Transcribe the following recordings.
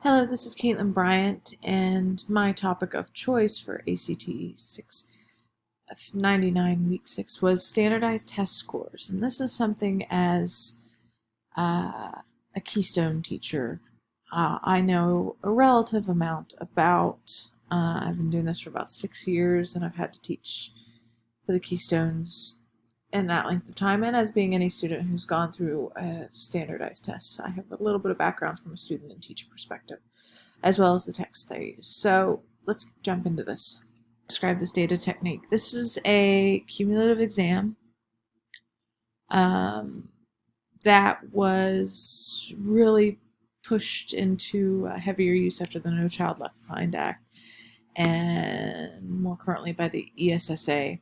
Hello, this is Caitlin Bryant, and my topic of choice for ACT 99 week 6 was standardized test scores. And this is something as a Keystone teacher, I know a relative amount about. I've been doing this for about 6 years, and I've had to teach for the Keystones in that length of time. And as being any student who's gone through standardized tests, I have a little bit of background from a student and teacher perspective, as well as the text I use. So let's jump into this. Describe this data technique. This is a cumulative exam that was really pushed into heavier use after the No Child Left Behind Act, and more currently by the ESSA.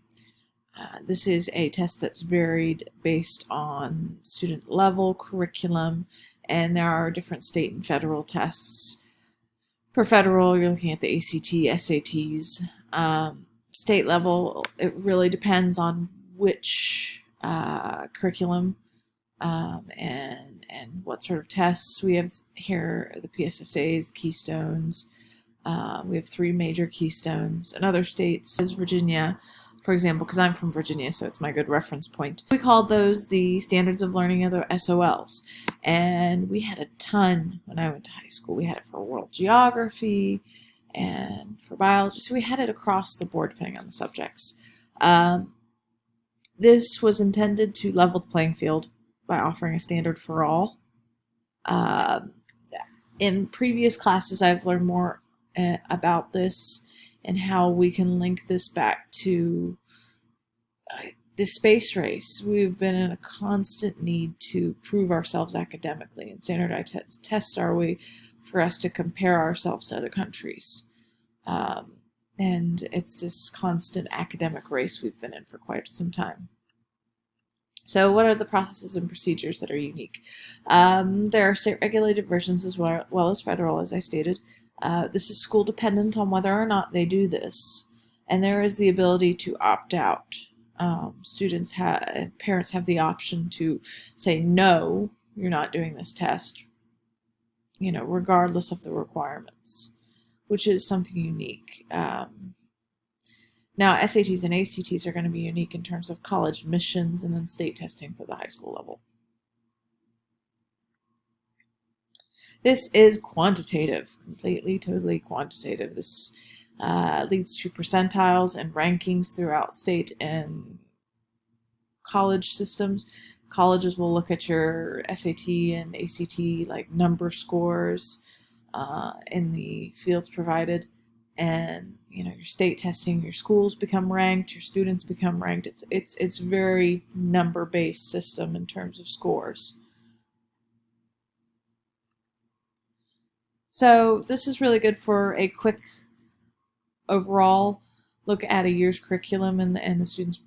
This is a test that's varied based on student level, curriculum, and there are different state and federal tests. For federal, you're looking at the ACT, SATs. State level, it really depends on which curriculum and what sort of tests. We have here the PSSAs, Keystones. We have 3 major Keystones. In other states, as Virginia, for example, because I'm from Virginia, so it's my good reference point. We called those the Standards of Learning, or the SOLs. And we had a ton when I went to high school. We had it for world geography and for biology. So we had it across the board, depending on the subjects. This was intended to level the playing field by offering a standard for all. In previous classes, I've learned more about this and how we can link this back to the space race. We've been in a constant need to prove ourselves academically, and standardized tests are a way for us to compare ourselves to other countries. And it's this constant academic race we've been in for quite some time. So what are the processes and procedures that are unique? There are state-regulated versions as well as federal, as I stated. This is school dependent on whether or not they do this, and there is the ability to opt out. Parents have the option to say, no, you're not doing this test, regardless of the requirements, which is something unique. Now, SATs and ACTs are going to be unique in terms of college admissions and then state testing for the high school level. This is quantitative, completely, totally quantitative. This leads to percentiles and rankings throughout state and college systems. Colleges will look at your SAT and ACT like number scores in the fields provided, and your state testing, your schools become ranked, your students become ranked. It's very number-based system in terms of scores. So this is really good for a quick overall look at a year's curriculum and the student's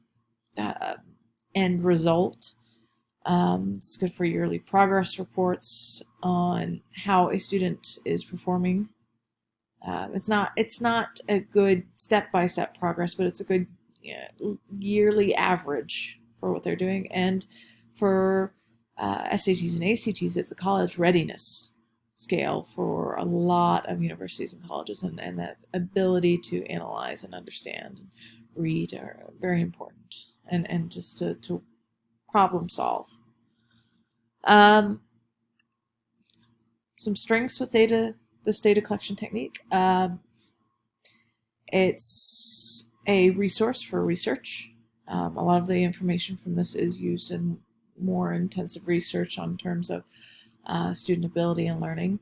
end result. It's good for yearly progress reports on how a student is performing. It's not a good step-by-step progress, but it's a good yearly average for what they're doing. And for SATs and ACTs, it's a college readiness scale for a lot of universities and colleges, and that ability to analyze and understand and read are very important, and just to problem solve. Some strengths with this data collection technique. It's a resource for research. A lot of the information from this is used in more intensive research on terms of student ability and learning.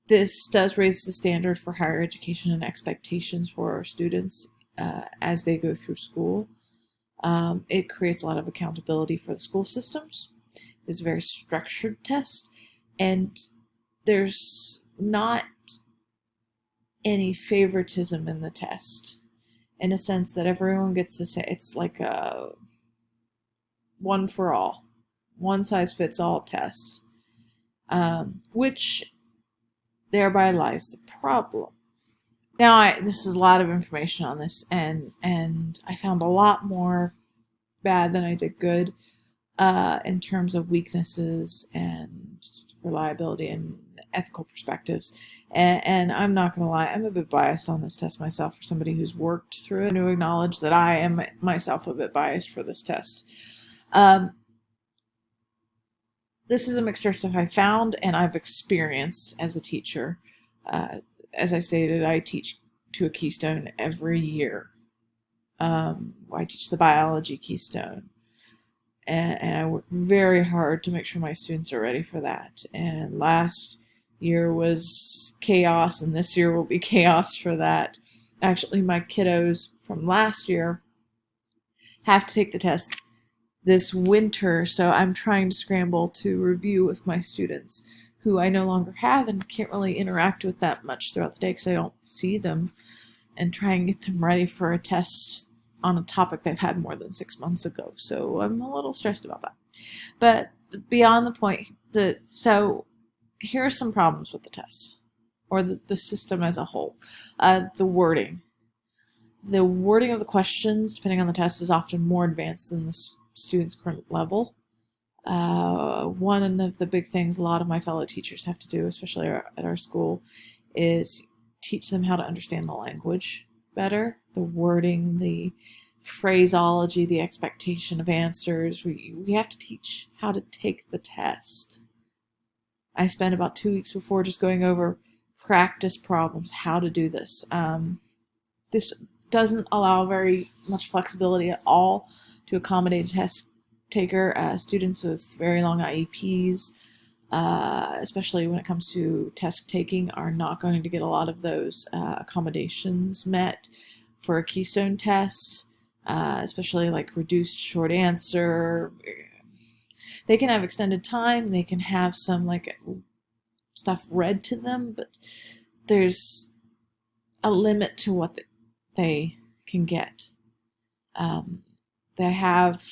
This does raise the standard for higher education and expectations for our students as they go through school. It creates a lot of accountability for the school systems. It's a very structured test, and there's not any favoritism in the test, in a sense that everyone gets to say it's like a one for all, one size fits all test. Which thereby lies the problem. Now, this is a lot of information on this, and I found a lot more bad than I did good in terms of weaknesses and reliability and ethical perspectives. And I'm not going to lie, I'm a bit biased on this test myself for somebody who's worked through it, and to acknowledge that I am myself a bit biased for this test. This is a mixture of stuff I found and I've experienced as a teacher. As I stated, I teach to a Keystone every year. I teach the biology Keystone. And I work very hard to make sure my students are ready for that. And last year was chaos, and this year will be chaos for that. Actually, my kiddos from last year have to take the test this winter, so I'm trying to scramble to review with my students who I no longer have and can't really interact with that much throughout the day because I don't see them, and try and get them ready for a test on a topic they've had more than 6 months ago. So I'm a little stressed about that. But beyond the point, so here are some problems with the test, or the system as a whole. The wording. The wording of the questions, depending on the test, is often more advanced than the student's current level. One of the big things a lot of my fellow teachers have to do, especially at our school, is teach them how to understand the language better, the wording, the phraseology, the expectation of answers. We have to teach how to take the test. I spent about 2 weeks before just going over practice problems, how to do this. This doesn't allow very much flexibility at all to accommodate a test taker. Students with very long IEPs, especially when it comes to test taking, are not going to get a lot of those accommodations met for a Keystone test, especially like reduced short answer. They can have extended time, they can have some like stuff read to them, but there's a limit to what they can get. They have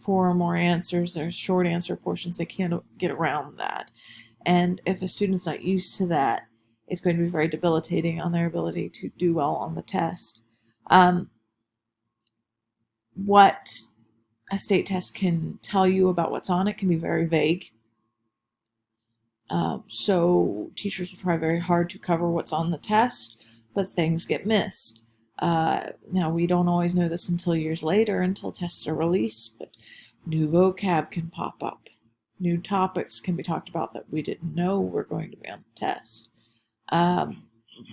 4 or more answers or short answer portions. They can't get around that. And if a student's not used to that, it's going to be very debilitating on their ability to do well on the test. What a state test can tell you about what's on it can be very vague. So teachers will try very hard to cover what's on the test, but things get missed. Now, we don't always know this until years later, until tests are released, but new vocab can pop up. New topics can be talked about that we didn't know were going to be on the test.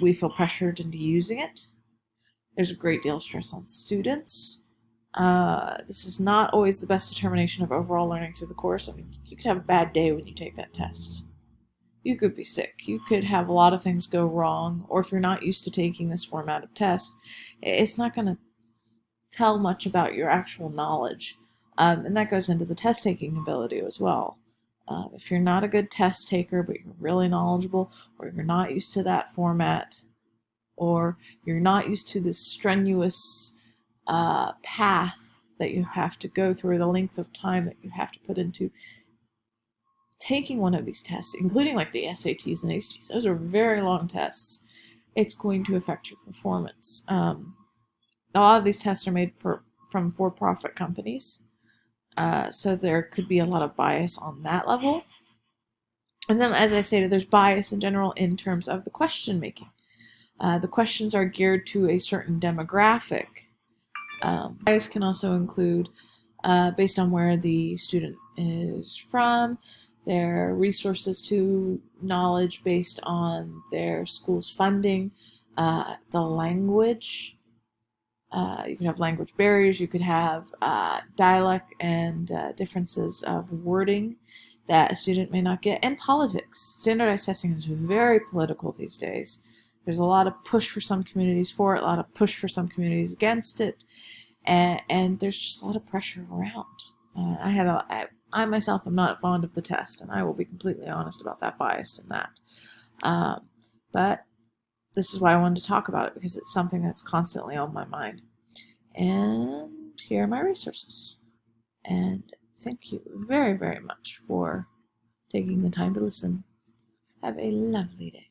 We feel pressured into using it. There's a great deal of stress on students. This is not always the best determination of overall learning through the course. I mean, you could have a bad day when you take that test. You could be sick. You could have a lot of things go wrong, or if you're not used to taking this format of test, it's not going to tell much about your actual knowledge. And that goes into the test taking ability as well. If you're not a good test taker, but you're really knowledgeable, or you're not used to that format, or you're not used to this strenuous path that you have to go through, the length of time that you have to put into taking one of these tests, including like the SATs and ACTs, those are very long tests, it's going to affect your performance. A lot of these tests are made from for-profit companies, so there could be a lot of bias on that level. And then, as I stated, there's bias in general in terms of the question making. The questions are geared to a certain demographic. Bias can also include, based on where the student is from, their resources to knowledge based on their school's funding, the language. You could have language barriers, you could have dialect and differences of wording that a student may not get, and politics. Standardized testing is very political these days. There's a lot of push for some communities for it, a lot of push for some communities against it, and there's just a lot of pressure around. I myself am not fond of the test, and I will be completely honest about that, biased in that. But this is why I wanted to talk about it, because it's something that's constantly on my mind. And here are my resources. And thank you very, very much for taking the time to listen. Have a lovely day.